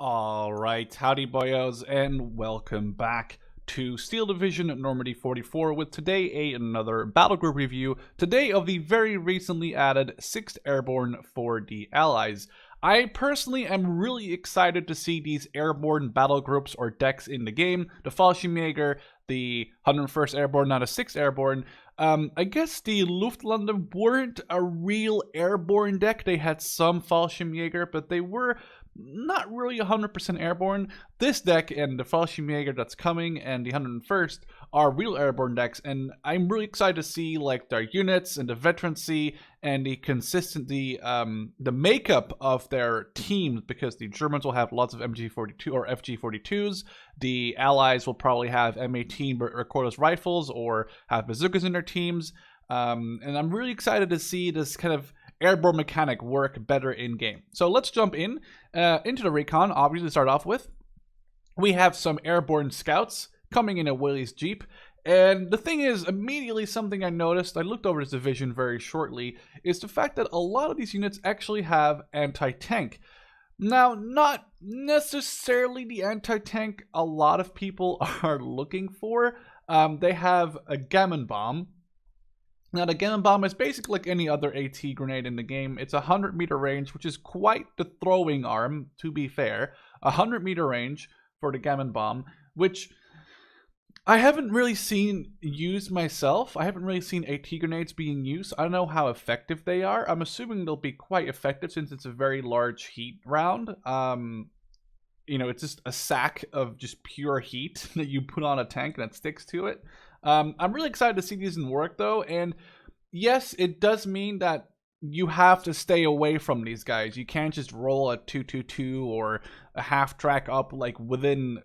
All right, howdy boyos, and welcome back to Steel Division Normandy 44 with today another battle group review, today of the very recently added 6th Airborne for the Allies. I personally am really excited to see these airborne battle groups or decks in the game. The Fallschirmjäger, the 101st Airborne, not a 6th Airborne. I guess the Luftlande weren't a real airborne deck. They had some Fallschirmjäger, but they were not really 100% airborne. This deck and the Fallschirmjäger that's coming and the 101st are real airborne decks, and I'm really excited to see like their units and the veterancy and the consistency, the makeup of their teams, because the Germans will have lots of MG42 or FG42s. The Allies will probably have M18 recoilless rifles or have bazookas in their teams, and I'm really excited to see this kind of airborne mechanic work better in game. So let's jump in into the Recon. Obviously, to start off with, we have some Airborne Scouts coming in a Willys Jeep. And the thing is, immediately something I noticed, I looked over this division very shortly, is the fact that a lot of these units actually have anti-tank. Now, not necessarily the anti-tank a lot of people are looking for. They have a Gammon Bomb. Now, the Gammon Bomb is basically like any other AT grenade in the game. It's a 100-meter range, which is quite the throwing arm, to be fair. 100-meter range for the Gammon Bomb, which I haven't really seen used myself. I haven't really seen AT grenades being used. I don't know how effective they are. I'm assuming they'll be quite effective since it's a very large heat round. You know, it's just a sack of just pure heat that you put on a tank and it sticks to it. I'm really excited to see these in work, though, and yes, it does mean that you have to stay away from these guys. You can't just roll a 2-2-2 or a half track up like within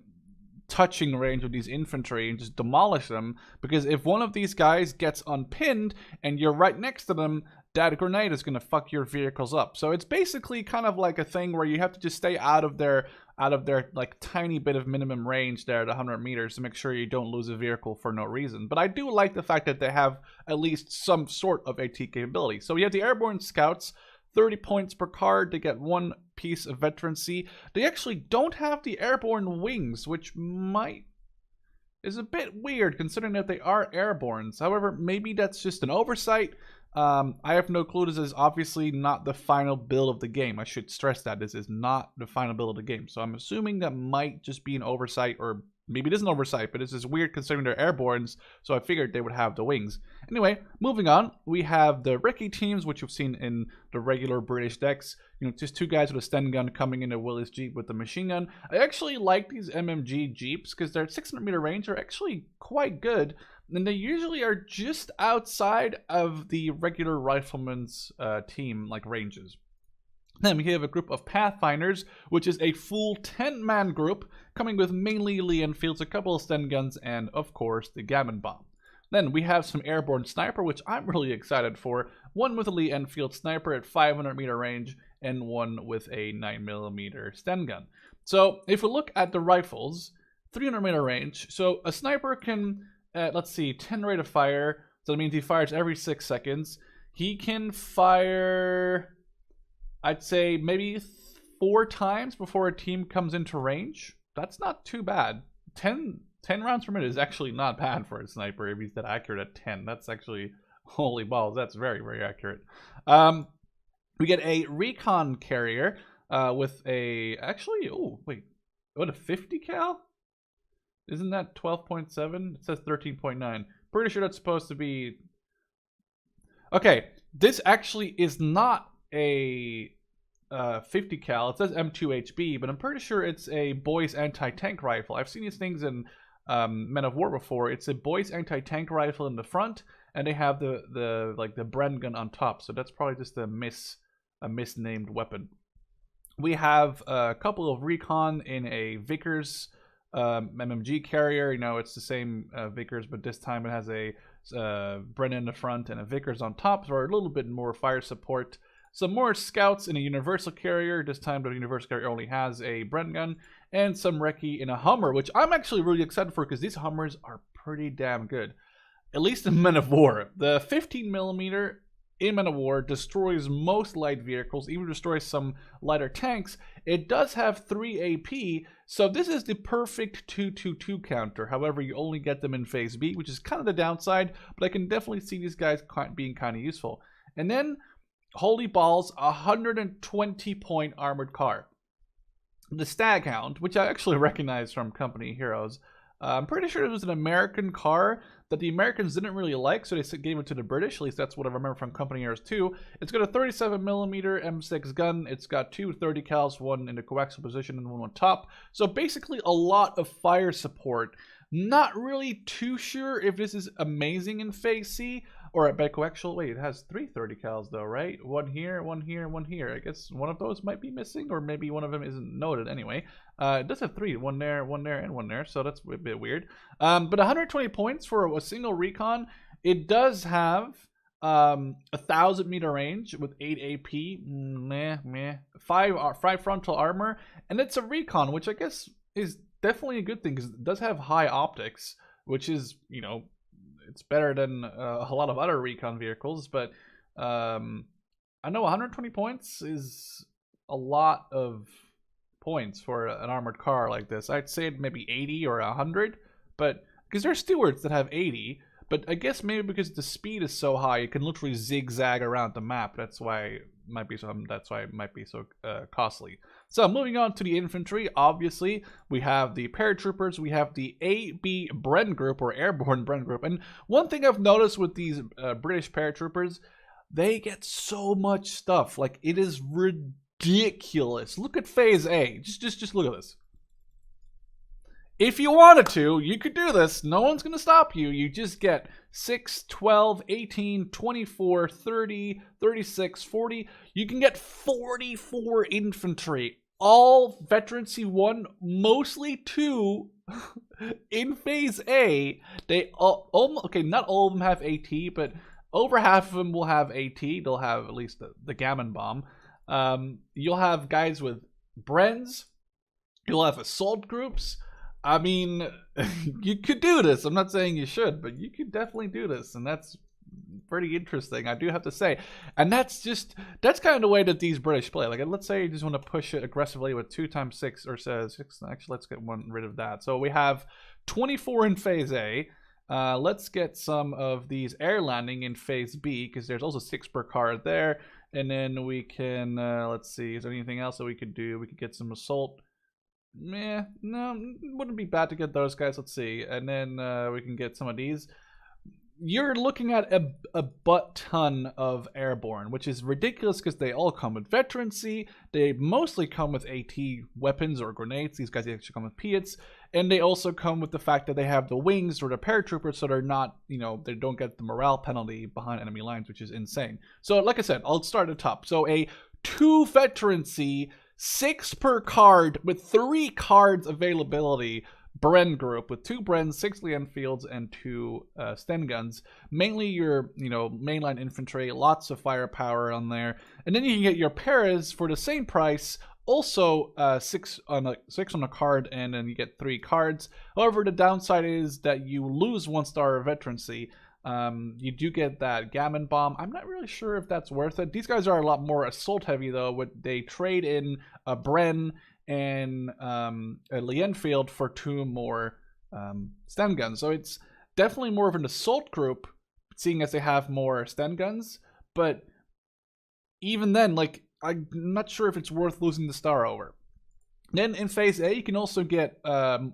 touching range of these infantry and just demolish them, because if one of these guys gets unpinned and you're right next to them, that grenade is going to fuck your vehicles up. So it's basically kind of like a thing where you have to just stay out of their like tiny bit of minimum range there at 100 meters to make sure you don't lose a vehicle for no reason. But I do like the fact that they have at least some sort of AT capability. So we have the Airborne Scouts, 30 points per card to get one piece of veterancy. They actually don't have the Airborne Wings, which is a bit weird considering that they are Airbornes. However, maybe that's just an oversight. I have no clue. This is obviously not the final build of the game. I should stress that this is not the final build of the game. So I'm assuming that might just be an oversight, or maybe it is an oversight, but it's just weird considering they're Airbornes, so I figured they would have the wings. Anyway, moving on, we have the Riki Teams, which you've seen in the regular British decks. You know, just two guys with a stun gun coming in a Willys Jeep with a machine gun. I actually like these MMG Jeeps because their 600-meter range are actually quite good, and they usually are just outside of the regular rifleman's team, like, ranges. Then we have a group of Pathfinders, which is a full 10-man group, coming with mainly Lee Enfields, a couple of stun guns, and, of course, the Gammon Bomb. Then we have some Airborne Sniper, which I'm really excited for. One with a Lee Enfield Sniper at 500-meter range, and one with a 9mm stun gun. So, if we look at the rifles, 300-meter range, so a Sniper can, let's see, 10 rate of fire, so that means he fires every 6 seconds. He can fire, I'd say, maybe 4 times before a team comes into range. That's not too bad. 10 rounds per minute is actually not bad for a sniper if he's that accurate at 10. That's actually, holy balls, that's very, very accurate. We get a Recon carrier with a, actually, oh, wait, what, a 50 cal? Isn't that 12.7? It says 13.9. Pretty sure that's supposed to be... Okay, this actually is not a 50 cal. It says M2HB, but I'm pretty sure it's a Boy's anti-tank rifle. I've seen these things in Men of War before. It's a Boy's anti-tank rifle in the front, and they have the Bren gun on top. So that's probably just a misnamed weapon. We have a couple of Recon in a Vickers MMG carrier. You know, it's the same Vickers, but this time it has a Bren in the front and a Vickers on top for a little bit more fire support. Some more Scouts in a Universal carrier. This time the Universal carrier only has a Bren gun. And some Riki in a Hummer, which I'm actually really excited for because these Hummers are pretty damn good. At least in Men of War. The 15mm in Man of War, destroys most light vehicles, even destroys some lighter tanks. It does have 3 AP, so this is the perfect 2-2-2 counter. However, you only get them in Phase B, which is kind of the downside, but I can definitely see these guys being kind of useful. And then, holy balls, 120-point armored car. The Stag Hound, which I actually recognize from Company Heroes. I'm pretty sure it was an American car that the Americans didn't really like, so they gave it to the British. At least that's what I remember from Company Heroes 2. It's got a 37mm M6 gun. It's got 2 30 cals, one in the coaxial position and one on top. So basically a lot of fire support. Not really too sure if this is amazing in Phase C or at coaxial. Wait, it has 3 30 cals though, right? One here, one here, one here. I guess one of those might be missing, or maybe one of them isn't noted anyway. It does have 3, one there, and one there, so that's a bit weird. But 120 points for a single recon. It does have 1,000-meter range with 8 AP, 5 frontal armor, and it's a recon, which I guess is definitely a good thing because it does have high optics, which is, you know, it's better than a lot of other recon vehicles. But I know 120 points is a lot of points for an armored car like this. I'd say maybe 80 or 100, but because there's stewards that have 80. But I guess maybe because the speed is so high, it can literally zigzag around the map. That's why it might be so costly. So moving on to the infantry, obviously we have the paratroopers, we have the AB Bren group or Airborne Bren group. And one thing I've noticed with these British paratroopers, they get so much stuff. Like, it is ridiculous. Look at Phase A. Just look at this. If you wanted to, you could do this. No one's going to stop you. You just get 6, 12, 18, 24, 30, 36, 40. You can get 44 infantry. All veterancy 1, mostly 2 in Phase A. They all, okay, not all of them have AT, but over half of them will have AT. They'll have at least the Gammon Bomb. You'll have guys with Brens. You'll have assault groups. I mean, you could do this. I'm not saying you should, but you could definitely do this, and that's pretty interesting, I do have to say. And that's kind of the way that these British play. Like, let's say you just want to push it aggressively with 2x6 or 6. Actually, let's get rid of that. So we have 24 in Phase A. Let's get some of these air landing in Phase B, because there's also 6 per card there. And then we can, let's see, is there anything else that we could do? We could get some assault. No, it wouldn't be bad to get those guys. Let's see. And then we can get some of these. You're looking at a butt ton of Airborne, which is ridiculous because they all come with veterancy. They mostly come with AT weapons or grenades. These guys actually come with Piats. And they also come with the fact that they have the wings or the paratroopers, so they're not, you know, they don't get the morale penalty behind enemy lines, which is insane. So, like I said, I'll start at the top. So, a 2 veterancy, 6 per card with 3 cards availability Bren group with 2 Brens, 6 Lee Enfields, and 2 Sten guns. Mainly your, you know, mainline infantry, lots of firepower on there. And then you can get your paras for the same price, also 6 on a card, and then you get 3 cards. However, the downside is that you lose 1 star of veterancy. You do get that Gammon Bomb. I'm not really sure if that's worth it. These guys are a lot more assault heavy though. They trade in a Bren and a Lee Enfield for 2 more Sten guns. So it's definitely more of an assault group, seeing as they have more Sten guns. But even then, like, I'm not sure if it's worth losing the star over. Then in Phase A, you can also get the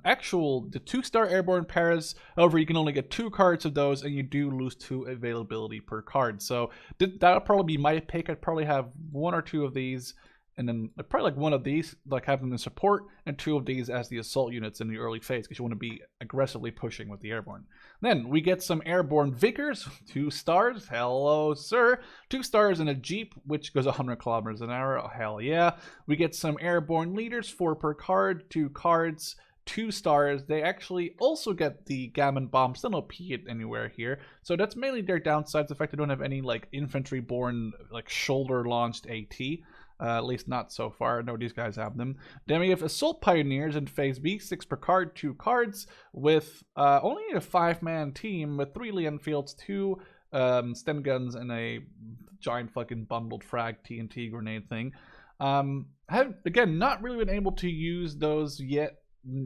2-star Airborne Paras. However, you can only get 2 cards of those, and you do lose 2 availability per card. So that'll probably be my pick. I'd probably have 1 or 2 of these, and then probably like 1 of these, like have them in support, and 2 of these as the assault units in the early phase, because you want to be aggressively pushing with the Airborne. Then we get some Airborne Vicars, 2 stars. Hello, sir. 2 stars in a Jeep, which goes 100 kilometers an hour. Oh, hell yeah. We get some Airborne Leaders, 4 per card, 2 cards, 2 stars. They actually also get the Gammon Bomb. Still no Piat anywhere here. So that's mainly their downsides. The fact they don't have any like infantry-borne, like shoulder-launched AT. At least not so far. No, these guys have them. Then we have Assault Pioneers in Phase B, 6 per card, 2 cards, with only a 5-man team with 3 Lee Enfields, 2 stun guns, and a giant fucking bundled frag TNT grenade thing. Have again not really been able to use those yet.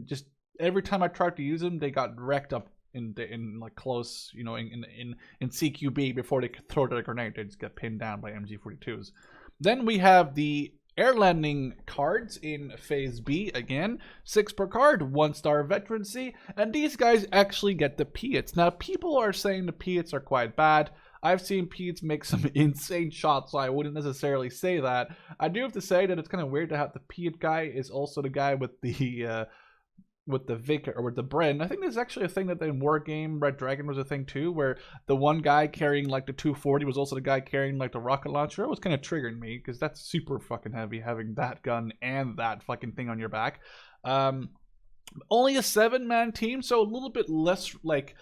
Just every time I tried to use them, they got wrecked up in like close, you know, in CQB before they could throw the grenade. They just get pinned down by MG42s. Then we have the air landing cards in Phase B again. 6 per card, 1-star veterancy, and these guys actually get the Piats. Now, people are saying the Piats are quite bad. I've seen Piats make some insane shots, so I wouldn't necessarily say that. I do have to say that it's kind of weird to have the Piat guy is also the guy with the Vic or with the Bren. I think there's actually a thing that in War Game Red Dragon was a thing too, where the one guy carrying like the 240 was also the guy carrying like the rocket launcher. It was kind of triggering me because that's super fucking heavy having that gun and that fucking thing on your back. Only a 7-man team, so a little bit less like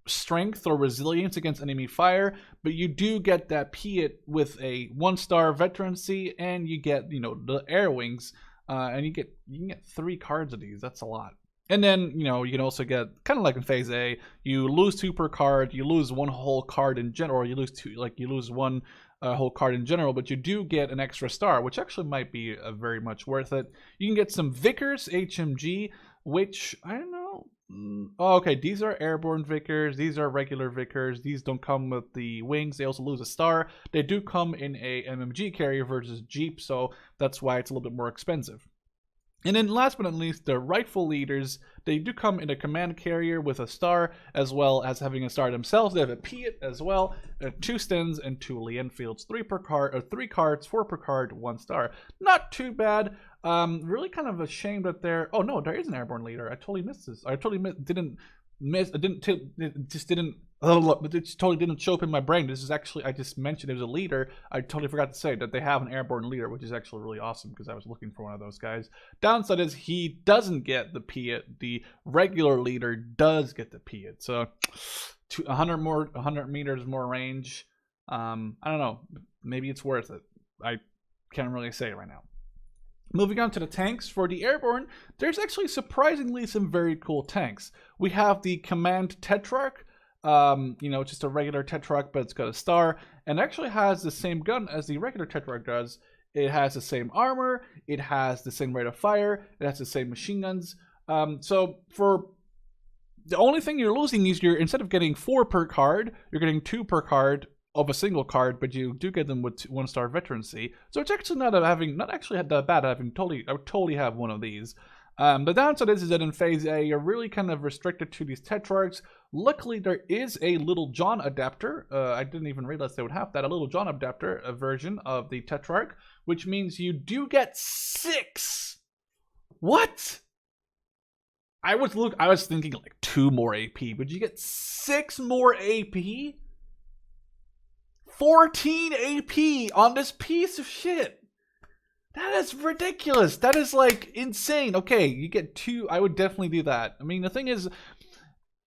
strength or resilience against enemy fire, but you do get that Piat with a 1-star veterancy, and you get, you know, the air wings, and you can get 3 cards of these. That's a lot. And then, you know, you can also get, kind of like in Phase A, you lose 2 per card, you lose 1 whole card in general, or you lose 2, like you lose 1 whole card in general, but you do get an extra star, which actually might be very much worth it. You can get some Vickers HMG, which, I don't know. Oh, okay, these are Airborne Vickers, these are regular Vickers, these don't come with the wings, they also lose a star. They do come in a MMG carrier versus Jeep, so that's why it's a little bit more expensive. And then last but not least, the Rightful Leaders, they do come in a command carrier with a star, as well as having a star themselves. They have a Piat as well, 2 Stens and 2 Lee Enfields, 3 per card, or 3 cards, 4 per card, 1 star. Not too bad. Really kind of ashamed that there. Oh no, there is an Airborne Leader. I totally missed this. I totally it just totally didn't show up in my brain. This is actually, I just mentioned there's a leader. I totally forgot to say that they have an Airborne Leader, which is actually really awesome because I was looking for one of those guys. Downside is he doesn't get the Piat. The regular leader does get the Piat. So 100 meters more range. I don't know. Maybe it's worth it. I can't really say it right now. Moving on to the tanks, for the Airborne, there's actually surprisingly some very cool tanks. We have the Command Tetrarch, you know, just a regular Tetrarch, but it's got a star, and actually has the same gun as the regular Tetrarch does. It has the same armor, it has the same rate of fire, it has the same machine guns. So for the only thing you're losing is instead of getting 4 per card, you're getting 2 per card of a single card, but you do get them with 1-star veterancy. So it's actually not actually that bad. I would totally have one of these. The downside is that in Phase A, you're really kind of restricted to these Tetrarchs. Luckily, there is a Little John adapter. I didn't even realize they would have that. A Little John adapter, a version of the Tetrarch, which means you do get 6. What? I was thinking like 2 more AP, but you get 6 more AP? 14 AP on this piece of shit. That is ridiculous. That is like insane. Okay, you get 2. I would definitely do that. I mean, the thing is,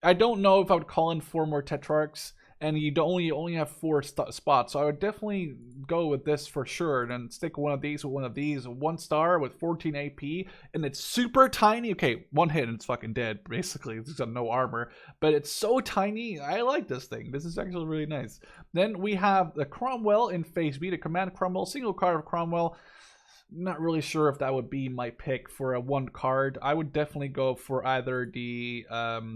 I don't know if I would call in 4 more Tetrarchs, and you only have 4 spots. So I would definitely go with this for sure, and then stick one of these with one of these. 1 star with 14 AP, and it's super tiny. Okay, 1 hit and it's fucking dead, basically. It's got no armor, but it's so tiny. I like this thing. This is actually really nice. Then we have the Cromwell in Phase B, the Command Cromwell, single card of Cromwell. Not really sure if that would be my pick for a 1 card. I would definitely go for either the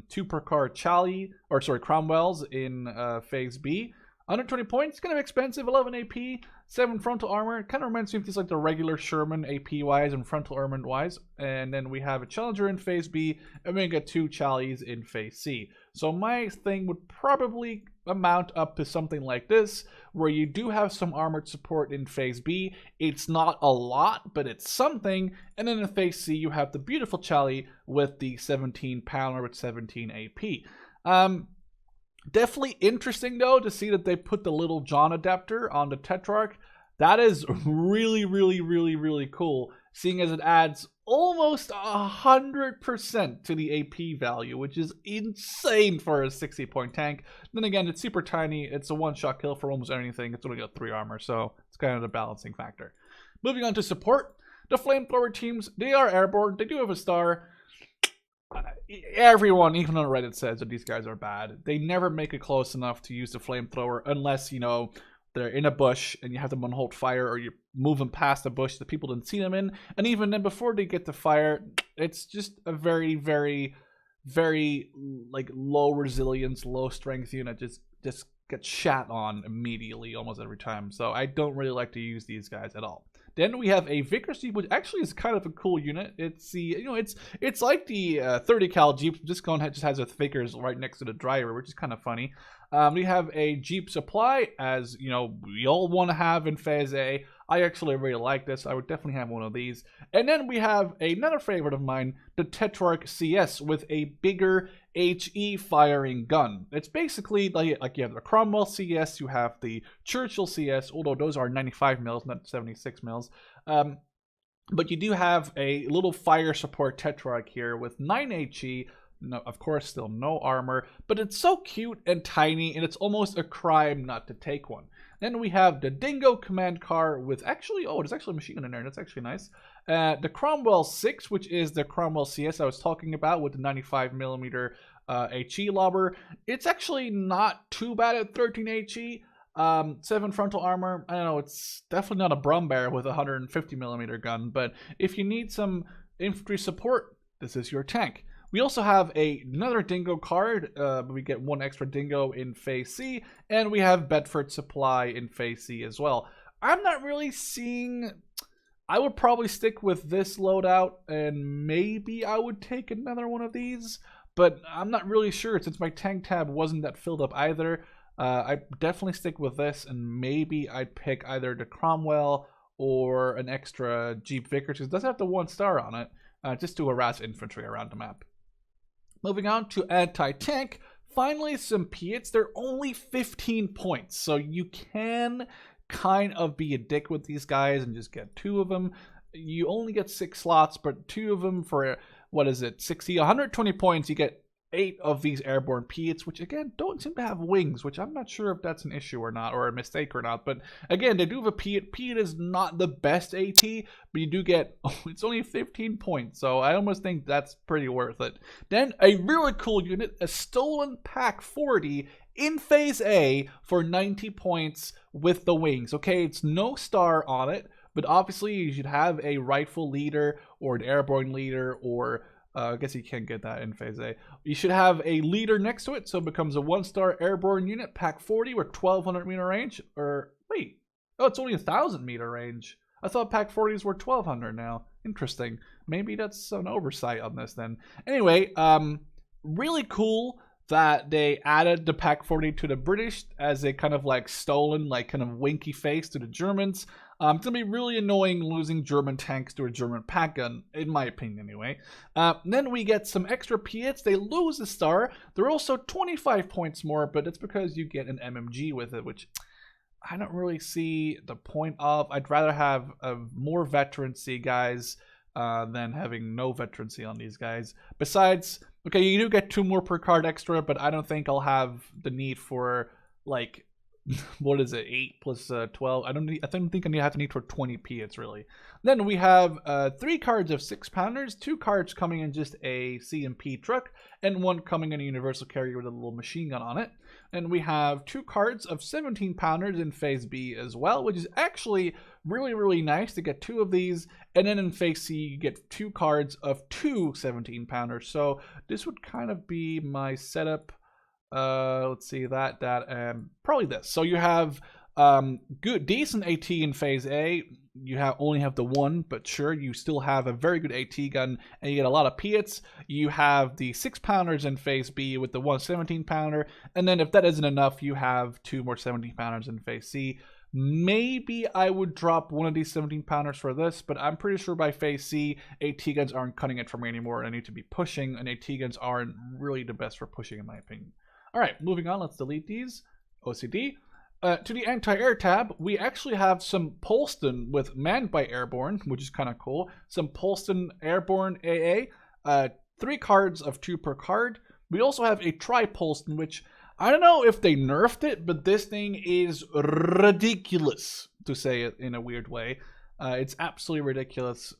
2 per card Cromwells in Phase B. 120 points, kind of expensive, 11 AP, 7 frontal armor. Kind of reminds me of just like the regular Sherman AP wise and frontal armor wise. And then we have a Challenger in Phase B, and we get 2 Challies in Phase C. So my thing would probably amount up to something like this, where you do have some armored support in Phase B. It's not a lot, but it's something. And then in Phase C, you have the beautiful Challie with the 17 pounder with 17 AP. Definitely interesting though to see that they put the Little John adapter on the Tetrarch. That is really, really, really, really cool, seeing as it adds almost 100% to the AP value, which is insane for a 60-point tank. Then again, it's super tiny. It's a 1-shot kill for almost anything. It's only got 3 armor, so it's kind of the balancing factor. Moving on to support, the Flamethrower teams, they are Airborne. They do have a star. everyone, even on Reddit, says that these guys are bad. They never make it close enough to use the flamethrower unless, you know, they're in a bush and you have them on hold fire, or you're moving past a bush that people didn't see them in. And even then, before they get to fire, it's just a very, very, very like low resilience, low strength unit. Just gets shat on immediately almost every time. So I don't really like to use these guys at all. Then we have a Vickers Jeep, which actually is kind of a cool unit. It's the, you know, it's like the 30 cal Jeep, just has a Vickers right next to the driver, which is kind of funny. We have a Jeep supply, as you know, we all want to have in Phase A. I actually really like this. I would definitely have one of these. And then we have another favorite of mine, the Tetrarch Cs, with a bigger HE firing gun. It's basically like you have the Cromwell CS, you have the Churchill CS, although those are 95 mils, not 76 mils. But you do have a little fire support Tetrarch here with 9 HE. No, of course, still no armor, but it's so cute and tiny, and it's almost a crime not to take one. Then we have the Dingo command car with actually, oh, there's actually a machine gun in there. That's actually nice. The Cromwell 6, which is the Cromwell CS I was talking about with the 95mm HE lobber. It's actually not too bad at 13 HE. 7 frontal armor. I don't know, it's definitely not a Brumbear with a 150mm gun, but if you need some infantry support, this is your tank. We also have another Dingo card. We get 1 extra Dingo in Phase C, and we have Bedford Supply in Phase C as well. I'm not really seeing... I would probably stick with this loadout, and maybe I would take another one of these, but I'm not really sure since my tank tab wasn't that filled up either. I'd definitely stick with this, and maybe I'd pick either the Cromwell or an extra Jeep Vickers, because it does have the 1 star on it, just to harass infantry around the map. Moving on to anti-tank, finally some Piats. They're only 15 points, so you can kind of be a dick with these guys and just get 2 of them. You only get 6 slots, but 2 of them for, what is it, 120 points, you get 8 of these airborne Piats, which again don't seem to have wings, which I'm not sure if that's an issue or not, or a mistake or not. But again, they do have a Piat. Piat is not the best AT, but you do get, oh, it's only 15 points, so I almost think that's pretty worth it. Then a really cool unit, a stolen Pack 40 in Phase A for 90 points with the wings. Okay, it's no star on it, but obviously you should have a rifle leader or an airborne leader, or I guess you can't get that in Phase A. You should have a leader next to it, so it becomes a 1-star airborne unit, Pack 40 with 1200 meter range. Or wait, oh, it's only 1000 meter range. I thought Pack 40s were 1200 now. Interesting. Maybe that's an oversight on this then. Anyway, really cool that they added the Pack 40 to the British as a kind of like stolen, like kind of winky face to the Germans. It's gonna be really annoying losing German tanks to a German pack gun, in my opinion anyway. Then we get some extra Piats. They lose a star. They're also 25 points more, but it's because you get an MMG with it, which I don't really see the point of. I'd rather have more veterancy guys than having no veterancy on these guys. Besides, okay, you do get 2 more per card extra, but I don't think I'll have the need for, like, what is it, 8 plus 12? I don't think I have to need for 20 Piats really. Then we have 3 cards of 6-pounders, 2 cards coming in just a CMP truck, and 1 coming in a universal carrier with a little machine gun on it. And we have 2 cards of 17-pounders in Phase B as well, which is actually really, really nice to get 2 of these. And then in Phase C, you get 2 cards of 2 17-pounders. So this would kind of be my setup. Let's see, probably this. So you have decent AT in Phase A. You only have the 1, but sure, you still have a very good AT gun, and you get a lot of Piats. You have the 6-pounders in Phase B with the 1 17-pounder, and then if that isn't enough, you have 2 more 17-pounders in Phase C. Maybe I would drop one of these 17-pounders for this, but I'm pretty sure by Phase C, AT guns aren't cutting it for me anymore, and I need to be pushing, and AT guns aren't really the best for pushing in my opinion. Alright, moving on, let's delete these. OCD. To the anti-air tab, we actually have some Polston with manned by Airborne, which is kind of cool. Some Polston Airborne AA. 3 cards of 2 per card. We also have a Tri-Polston, which I don't know if they nerfed it, but this thing is ridiculous, to say it in a weird way. It's absolutely ridiculous.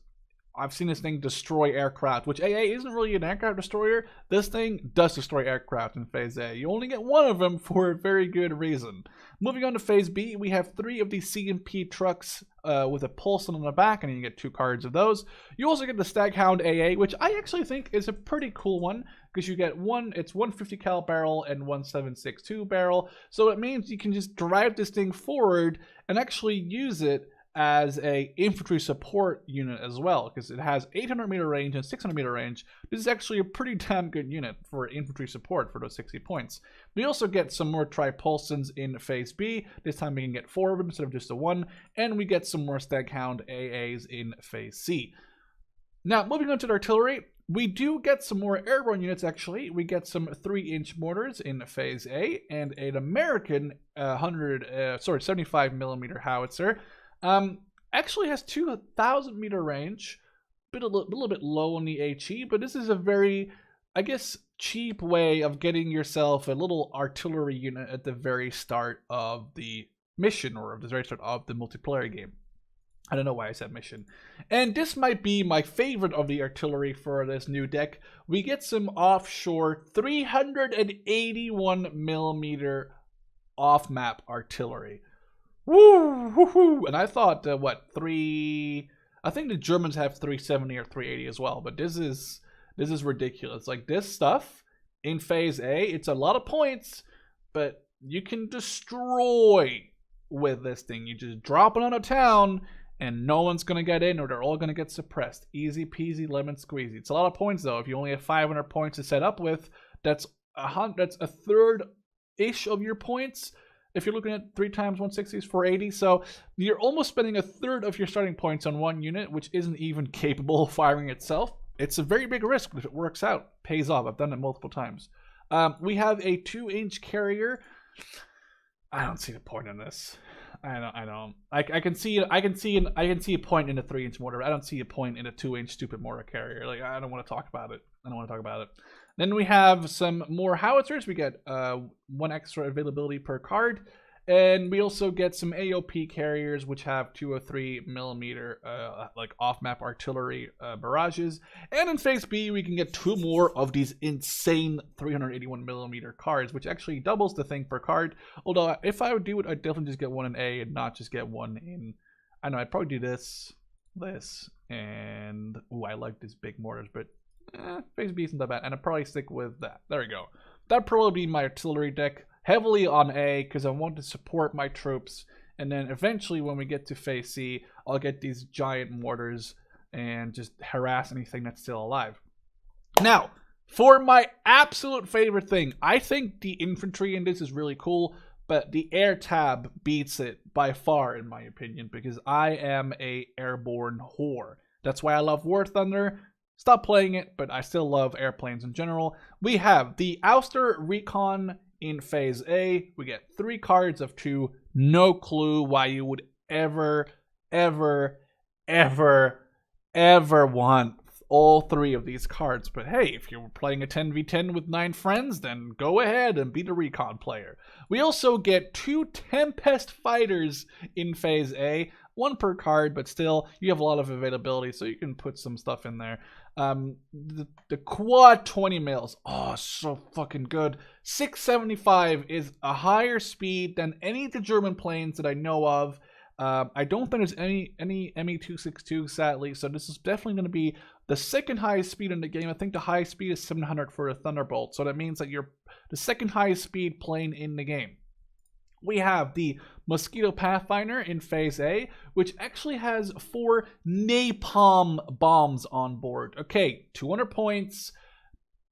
I've seen this thing destroy aircraft, which AA isn't really an aircraft destroyer. This thing does destroy aircraft in Phase A. You only get one of them for a very good reason. Moving on to Phase B, we have 3 of these C&P trucks with a pulse on the back, and you get 2 cards of those. You also get the Stag Hound AA, which I actually think is a pretty cool one, because you get it's 150 cal barrel and 1.762 barrel. So it means you can just drive this thing forward and actually use it as a infantry support unit as well, because it has 800 meter range and 600 meter range. This is actually a pretty damn good unit for infantry support for those 60 points. We also get some more Tripulsons in Phase B. This time we can get 4 of them instead of just the 1, and we get some more Stag Hound AAs in Phase C. Now, moving on to the artillery, we do get some more airborne units actually. We get some 3-inch mortars in Phase A and an American 75 millimeter howitzer. Actually has 2,000 meter range, a little bit low on the HE, but this is a very, I guess, cheap way of getting yourself a little artillery unit at the very start of the mission, or at the very start of the multiplayer game. I don't know why I said mission. And this might be my favorite of the artillery for this new deck. We get some offshore 381 millimeter off-map artillery. Woo, woo, woo. And I thought, I think the Germans have 370 or 380 as well, but this is ridiculous. Like, this stuff in Phase A, it's a lot of points, but you can destroy with this thing. You just drop it on a town, and no one's going to get in, or they're all going to get suppressed. Easy peasy, lemon squeezy. It's a lot of points, though. If you only have 500 points to set up with, that's a third-ish of your points. If you're looking at 3 times 160 is 480, so you're almost spending a third of your starting points on one unit, which isn't even capable of firing itself. It's a very big risk, but if it works out, pays off. I've done it multiple times. We have a 2-inch carrier. I don't see the point in this. I don't. I can see a point in a 3-inch mortar. I don't see a point in a 2-inch stupid mortar carrier. Like, I don't want to talk about it. Then we have some more howitzers. We get 1 extra availability per card. And we also get some AOP carriers, which have 203 millimeter like off-map artillery barrages. And in Phase B, we can get 2 more of these insane 381 millimeter cards, which actually doubles the thing per card. Although if I would do it, I'd definitely just get 1 in A and not just get 1 in. I know I'd probably do this, and I like these big mortars, but Phase B isn't that bad, and I'd probably stick with that. There we go. That'd probably be my artillery deck. Heavily on A, because I want to support my troops, and then eventually when we get to Phase C, I'll get these giant mortars and just harass anything that's still alive. Now, for my absolute favorite thing, I think the infantry in this is really cool, but the air tab beats it by far, in my opinion, because I am a airborne whore. That's why I love War Thunder. Stop playing it, but I still love airplanes in general. We have the Ouster Recon in Phase A. We get 3 cards of 2. No clue why you would ever want all 3 of these cards. But hey, if you're playing a 10v10 with 9 friends, then go ahead and be the Recon player. We also get 2 Tempest Fighters in Phase A. 1 per card, but still, you have a lot of availability, so you can put some stuff in there. The quad 20 mils, oh, so fucking good. 675 is a higher speed than any of the German planes that I know of. I don't think there's any ME262, sadly, so this is definitely going to be the second highest speed in the game. I think the highest speed is 700 for a Thunderbolt, so that means that you're the second highest speed plane in the game. We have the Mosquito Pathfinder in Phase A, which actually has 4 napalm bombs on board. Okay, 200 points.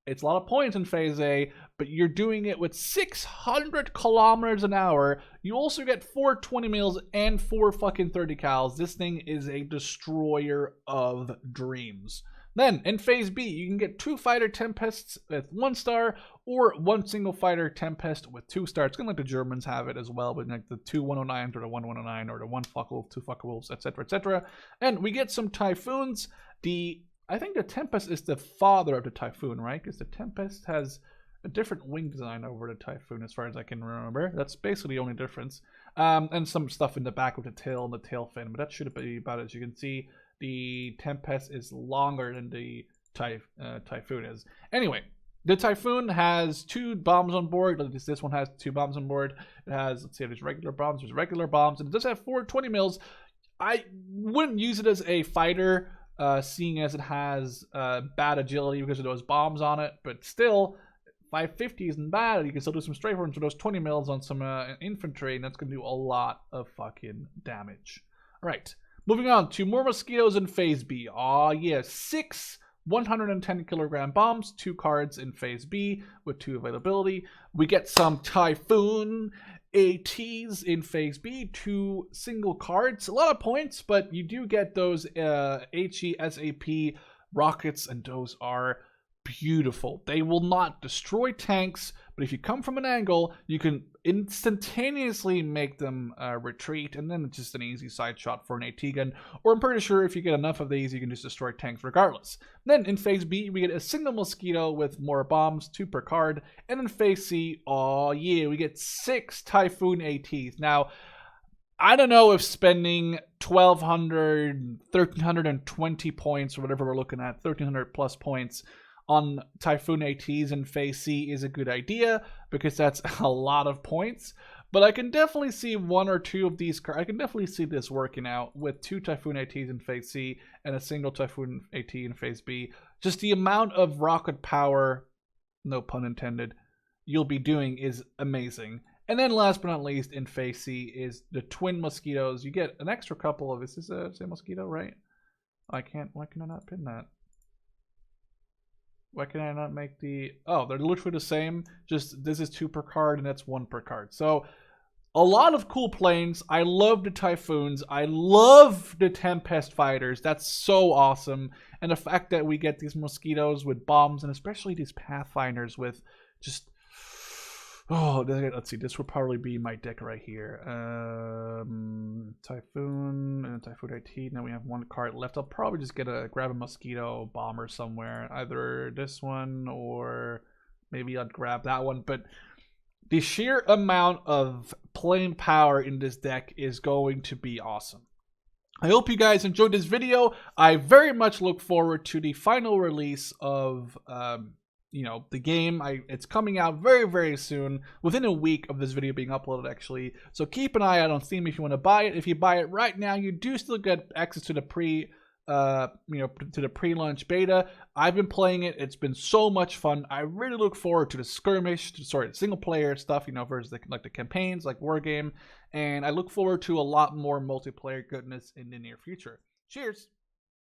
It's a lot of points in Phase A, but you're doing it with 600 kilometers an hour. You also get 4 20 mils and 4 fucking 30 cals. This thing is a destroyer of dreams. Then, in Phase B, you can get 2 Fighter Tempests with 1 star, or 1 single Fighter Tempest with 2 stars. It's kind of like the Germans have it as well, with like the 2 109s, or the 1 109, or the 1 Focke-Wulf, 2 Focke-Wulfs, etc., etc. And we get some Typhoons. I think the Tempest is the father of the Typhoon, right? Because the Tempest has a different wing design over the Typhoon, as far as I can remember. That's basically the only difference. And some stuff in the back with the tail and the tail fin, but that should be about it. As you can see, the Tempest is longer than the Typhoon is. Anyway, the Typhoon has 2 bombs on board. This one has 2 bombs on board. It has, let's see, there's regular bombs, and it does have 420 mils. I wouldn't use it as a fighter, seeing as it has bad agility because of those bombs on it, but still, 550 isn't bad. You can still do some strafe runs with those 20 mils on some infantry, and that's going to do a lot of fucking damage. All right, moving on to more Mosquitos in Phase B. Aw, yeah, 6 110 kilogram bombs, 2 cards in Phase B with 2 availability. We get some Typhoon ATs in Phase B, 2 single cards. A lot of points, but you do get those HE-SAP rockets, and those are beautiful. They will not destroy tanks, but if you come from an angle, you can instantaneously make them retreat, and then it's just an easy side shot for an AT gun. Or I'm pretty sure if you get enough of these, you can just destroy tanks regardless. Then in Phase B, we get a single Mosquito with more bombs, 2 per card. And in Phase C, oh yeah, we get 6 Typhoon ATs. Now, I don't know if spending 1,200, 1,320 points, or whatever we're looking at, 1,300 plus points on Typhoon ATs in Phase C is a good idea, because that's a lot of points. But I can definitely see 1 or 2 of these cards. I can definitely see this working out with 2 Typhoon ATs in Phase C and a single Typhoon AT in Phase B. Just the amount of rocket power, no pun intended, you'll be doing is amazing. And then last but not least in Phase C is the twin Mosquitos. You get an extra couple of, is this a same Mosquito, right? Why can I not pin that? Why can I not make the... Oh, they're literally the same. Just this is 2 per card and that's 1 per card. So a lot of cool planes. I love the Typhoons. I love the Tempest fighters. That's so awesome. And the fact that we get these Mosquitos with bombs, and especially these Pathfinders with just... Oh, let's see. This would probably be my deck right here. Typhoon and Typhoon AT. Now we have 1 card left. I'll probably just grab a Mosquito bomber somewhere. Either this one or maybe I'd grab that one. But the sheer amount of plane power in this deck is going to be awesome. I hope you guys enjoyed this video. I very much look forward to the final release of... the game. It's coming out very, very soon, within a week of this video being uploaded, actually. So keep an eye out on Steam if you want to buy it. If you buy it right now, you do still get access to the pre-launch beta. I've been playing it. It's been so much fun. I really look forward to the skirmish, single player stuff, versus the campaigns, like War Game. And I look forward to a lot more multiplayer goodness in the near future. Cheers.